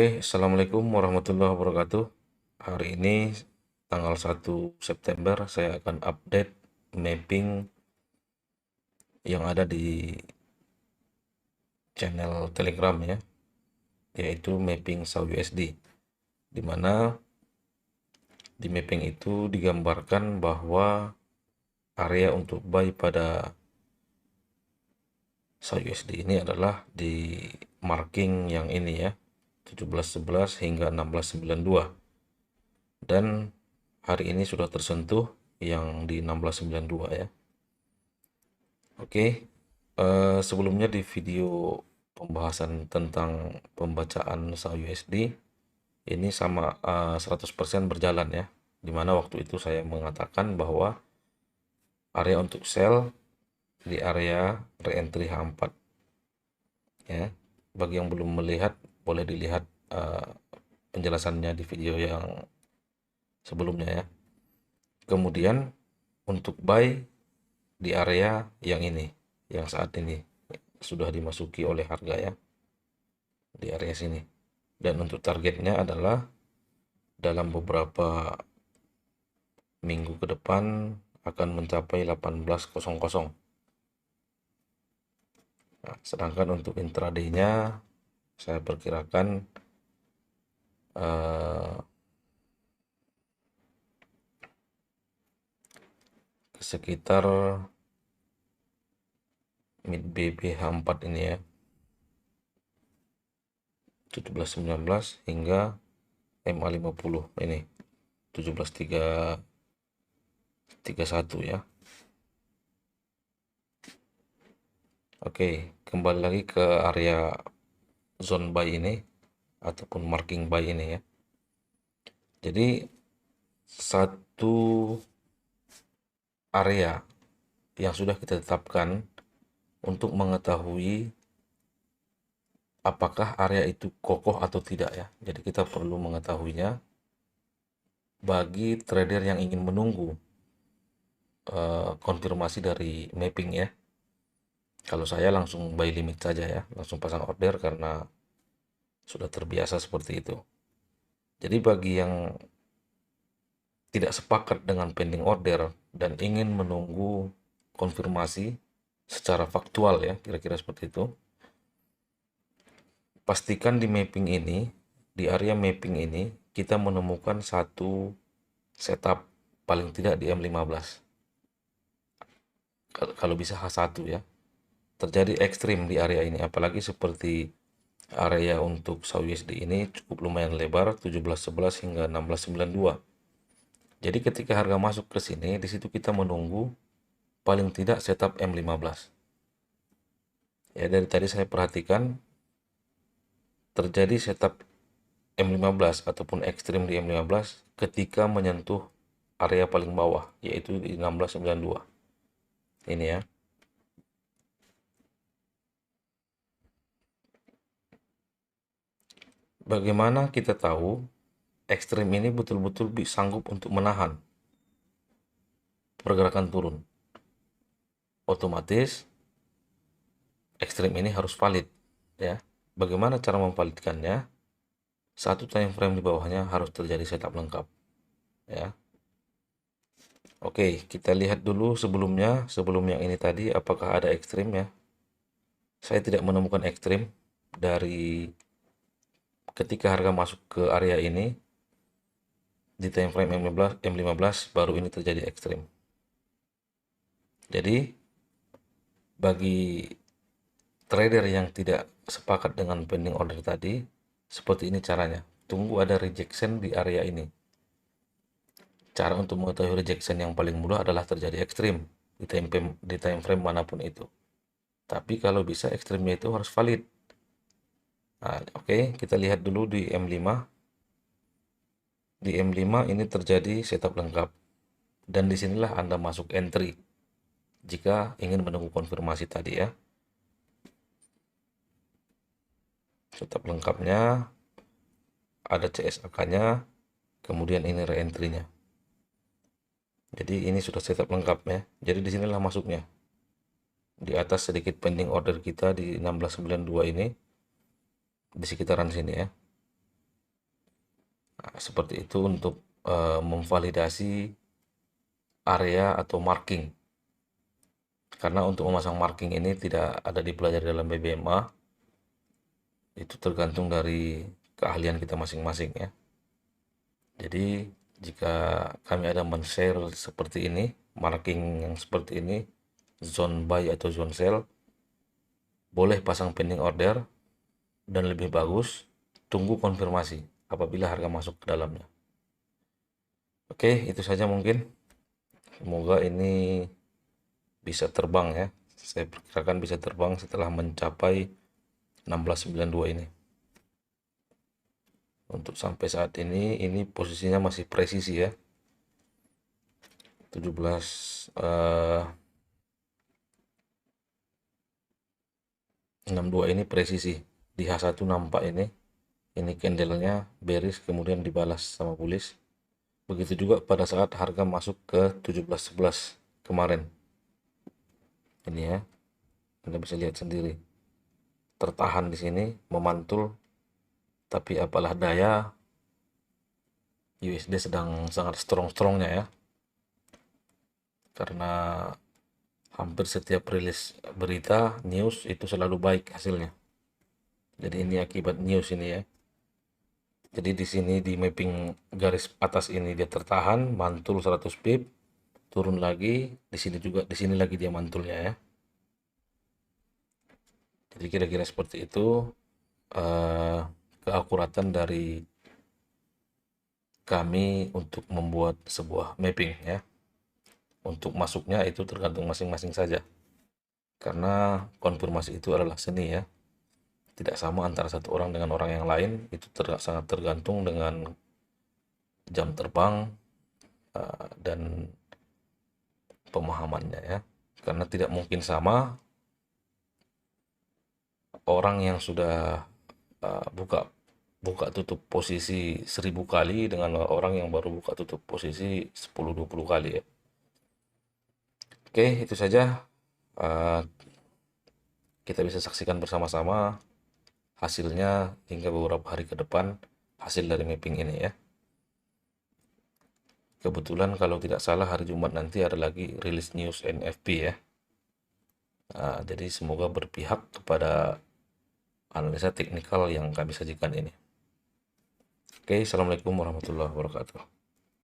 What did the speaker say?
Assalamualaikum warahmatullahi wabarakatuh. Hari ini tanggal 1 September saya akan update mapping yang ada di channel Telegram ya, yaitu mapping SAUUSD, di mana di mapping itu digambarkan bahwa area untuk buy pada SAUUSD ini adalah di marking yang ini ya, 17.11 hingga 16.92, dan hari ini sudah tersentuh yang di 16.92 ya. Oke, sebelumnya di video pembahasan tentang pembacaan SAUUSD ini sama 100% berjalan ya, dimana waktu itu saya mengatakan bahwa area untuk sell di area reentry H4 ya. Bagi yang belum melihat, boleh dilihat penjelasannya di video yang sebelumnya ya. Kemudian untuk buy di area yang ini, yang saat ini sudah dimasuki oleh harga ya, di area sini. Dan untuk targetnya adalah dalam beberapa minggu ke depan akan mencapai 18.00. Nah, sedangkan untuk intraday-nya saya perkirakan sekitar mid BBH4 ini ya, 17.19 hingga MA50 ini 17.31 ya. Oke, kembali lagi ke area zone buy ini ataupun marking buy ini ya. Jadi satu area yang sudah kita tetapkan untuk mengetahui apakah area itu kokoh atau tidak ya. Jadi kita perlu mengetahuinya bagi trader yang ingin menunggu konfirmasi dari mapping ya. Kalau saya langsung buy limit saja ya, langsung pasang order karena sudah terbiasa seperti itu. Jadi bagi yang tidak sepakat dengan pending order dan ingin menunggu konfirmasi secara faktual ya, kira-kira seperti itu, pastikan di mapping ini, di area mapping ini, kita menemukan satu setup paling tidak di M15. Kalau bisa H1 ya. Terjadi ekstrim di area ini, apalagi seperti area untuk SAUUSD ini cukup lumayan lebar, 17.11 hingga 16.92. Jadi ketika harga masuk ke sini, di situ kita menunggu paling tidak setup M15. Ya, dari tadi saya perhatikan terjadi setup M15 ataupun ekstrim di M15 ketika menyentuh area paling bawah, yaitu di 16.92. Ini ya. Bagaimana kita tahu ekstrim ini betul-betul sanggup untuk menahan pergerakan turun? Otomatis ekstrim ini harus valid ya. Bagaimana cara memvalidkannya? Satu time frame di bawahnya harus terjadi setup lengkap ya. Oke, kita lihat dulu sebelumnya, sebelum yang ini tadi apakah ada ekstrim ya. Saya tidak menemukan ekstrim dari ketika harga masuk ke area ini. Di time frame M15 baru ini terjadi ekstrim. Jadi bagi trader yang tidak sepakat dengan pending order tadi, seperti ini caranya. Tunggu ada rejection di area ini. Cara untuk mengetahui rejection yang paling mudah adalah terjadi ekstrim di time frame manapun itu. Tapi kalau bisa ekstrimnya itu harus valid. Nah, oke, kita lihat dulu di M5. Di M5 ini terjadi setup lengkap. Dan disinilah Anda masuk entry jika ingin menunggu konfirmasi tadi ya. Setup lengkapnya, ada CSAK-nya, kemudian ini re-entry-nya. Jadi ini sudah setup lengkap ya. Jadi disinilah masuknya. Di atas sedikit pending order kita di 1692 ini, di sekitaran sini ya. seperti itu untuk memvalidasi area atau marking. Karena untuk memasang marking ini tidak ada dipelajari dalam BBMA, itu tergantung dari keahlian kita masing-masing ya. Jadi jika kami ada men-share seperti ini, marking yang seperti ini, zone buy atau zone sell, boleh pasang pending order, dan lebih bagus tunggu konfirmasi apabila harga masuk ke dalamnya. Oke, itu saja mungkin. Semoga ini bisa terbang ya. Saya perkirakan bisa terbang setelah mencapai 1692 ini. Untuk sampai saat ini posisinya masih presisi ya. 62 ini presisi. Di H1 nampak ini candlenya bearish kemudian dibalas sama bullish. Begitu juga pada saat harga masuk ke 1711 kemarin. Ini ya, Anda bisa lihat sendiri. Tertahan di sini, memantul, tapi apalah daya, USD sedang sangat strong-strongnya ya. Karena hampir setiap rilis berita, news itu selalu baik hasilnya. Jadi ini akibat news ini ya. Jadi di sini di mapping garis atas ini dia tertahan, mantul 100 pip, turun lagi, di sini juga, di sini lagi dia mantulnya ya. Jadi kira-kira seperti itu keakuratan dari kami untuk membuat sebuah mapping ya. Untuk masuknya itu tergantung masing-masing saja. Karena konfirmasi itu adalah seni ya. Tidak sama antara satu orang dengan orang yang lain, itu sangat tergantung dengan jam terbang dan pemahamannya ya. Karena tidak mungkin sama orang yang sudah buka tutup posisi 1000 kali dengan orang yang baru buka tutup posisi 10-20 kali ya. Oke, itu saja. Kita bisa saksikan bersama-sama hasilnya hingga beberapa hari ke depan, hasil dari mapping ini ya. Kebetulan kalau tidak salah hari Jumat nanti ada lagi rilis news NFP ya. Jadi semoga berpihak kepada analisa teknikal yang kami sajikan ini. Oke, assalamualaikum warahmatullahi wabarakatuh.